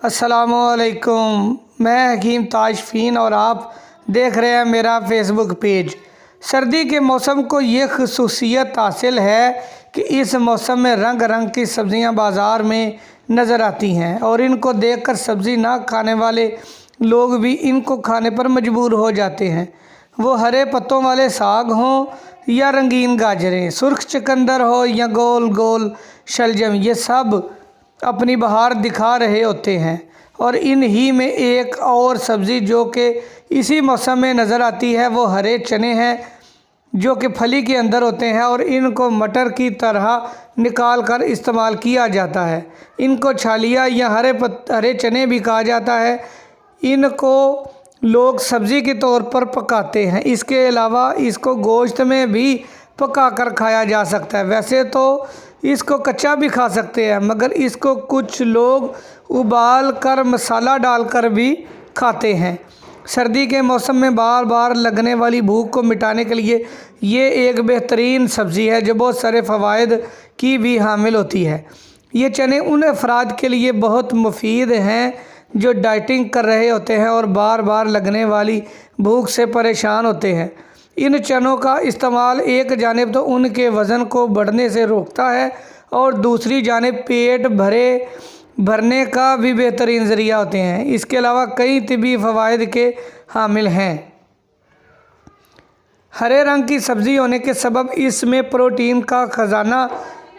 अस्सलामुअलैकुम। मैं हकीम ताजफीन और आप देख रहे हैं मेरा फेसबुक पेज। सर्दी के मौसम को ये खसूसियत हासिल है कि इस मौसम में रंग रंग की सब्ज़ियां बाज़ार में नज़र आती हैं और इनको देखकर सब्ज़ी ना खाने वाले लोग भी इनको खाने पर मजबूर हो जाते हैं। वो हरे पत्तों वाले साग हों या रंगीन गाजरें, सुर्ख चुकंदर हो या गोल गोल शलजम, ये सब अपनी बहार दिखा रहे होते हैं। और इन ही में एक और सब्ज़ी जो कि इसी मौसम में नज़र आती है वो हरे चने हैं, जो कि फली के अंदर होते हैं और इनको मटर की तरह निकाल कर इस्तेमाल किया जाता है। इनको छालिया या हरे चने भी कहा जाता है। इनको लोग सब्ज़ी के तौर पर पकाते हैं। इसके अलावा इसको गोश्त में भी पका कर खाया जा सकता है। वैसे तो इसको कच्चा भी खा सकते हैं, मगर इसको कुछ लोग उबाल कर मसाला डालकर भी खाते हैं। सर्दी के मौसम में बार बार लगने वाली भूख को मिटाने के लिए ये एक बेहतरीन सब्ज़ी है जो बहुत सारे फ़वाइद की भी हामिल होती है। ये चने उन अफराद के लिए बहुत मुफीद हैं जो डाइटिंग कर रहे होते हैं और बार बार लगने वाली भूख से परेशान होते हैं। इन चनों का इस्तेमाल एक जानिब तो उनके वज़न को बढ़ने से रोकता है और दूसरी जानिब पेट भरने का भी बेहतरीन ज़रिया होते हैं। इसके अलावा कई तिबी फ़वाइद के हामिल हैं। हरे रंग की सब्ज़ी होने के सबब इसमें प्रोटीन का ख़जाना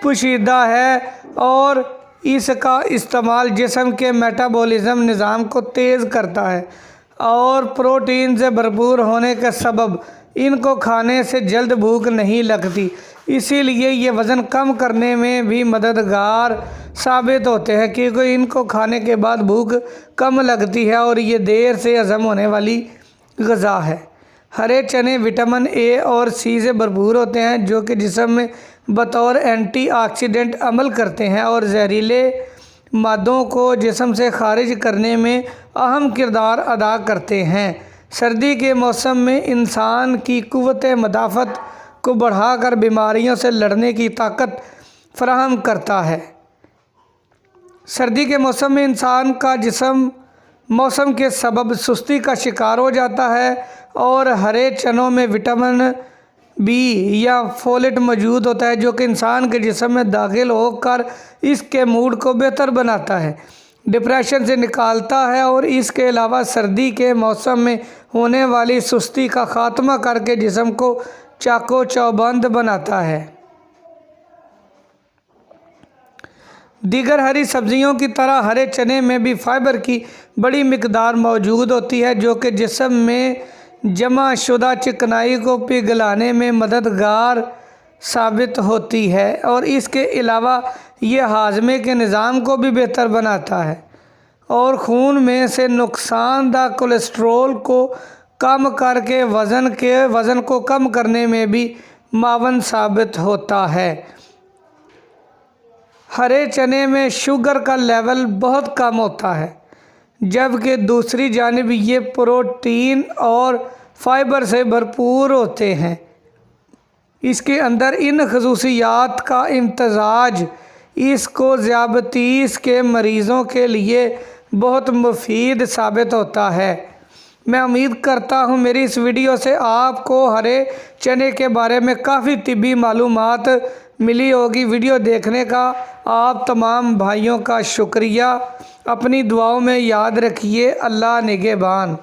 पोशीदा है और इसका इस्तेमाल जिस्म के मेटाबॉलिज़्म निज़ाम को तेज़ करता है और प्रोटीन से भरपूर होने के सबब इनको खाने से जल्द भूख नहीं लगती। इसीलिए ये वज़न कम करने में भी मददगार साबित होते हैं, क्योंकि इनको खाने के बाद भूख कम लगती है और ये देर से हज़म होने वाली ग़िज़ा है। हरे चने विटामिन ए और सी से भरपूर होते हैं, जो कि जिस्म में बतौर एंटीऑक्सीडेंट अमल करते हैं और जहरीले मादों को जिस्म से खारिज करने में अहम किरदार अदा करते हैं। सर्दी के मौसम में इंसान की क़ुव्वत मदाफ़त को बढ़ाकर बीमारियों से लड़ने की ताकत फ़राहम करता है। सर्दी के मौसम में इंसान का जिस्म मौसम के सबब सुस्ती का शिकार हो जाता है और हरे चनों में विटामिन बी या फोलेट मौजूद होता है, जो कि इंसान के जिस्म में दाखिल होकर इसके मूड को बेहतर बनाता है, डिप्रेशन से निकालता है और इसके अलावा सर्दी के मौसम में होने वाली सुस्ती का ख़ात्मा करके जिस्म को चाको चौबंद बनाता है। दीगर हरी सब्जियों की तरह हरे चने में भी फाइबर की बड़ी मिकदार मौजूद होती है, जो कि जिस्म में जमा शुदा चिकनाई को पिघलाने में मददगार साबित होती है और इसके अलावा ये हाजमे के निज़ाम को भी बेहतर बनाता है और खून में से नुकसानदा कोलेस्ट्रॉल को कम करके वज़न को कम करने में भी मावन साबित होता है। हरे चने में शुगर का लेवल बहुत कम होता है, जबकि दूसरी जानिब ये प्रोटीन और फाइबर से भरपूर होते हैं। इसके अंदर इन खसूसियात का इम्तज़ाज इसको ज़ियाबतीस के मरीज़ों के लिए बहुत मुफीद साबित होता है। मैं उम्मीद करता हूँ मेरी इस वीडियो से आपको हरे चने के बारे में काफ़ी तिब्बी मालूमात मिली होगी। वीडियो देखने का आप तमाम भाइयों का शुक्रिया। अपनी दुआओं में याद रखिए। अल्लाह निगहबान।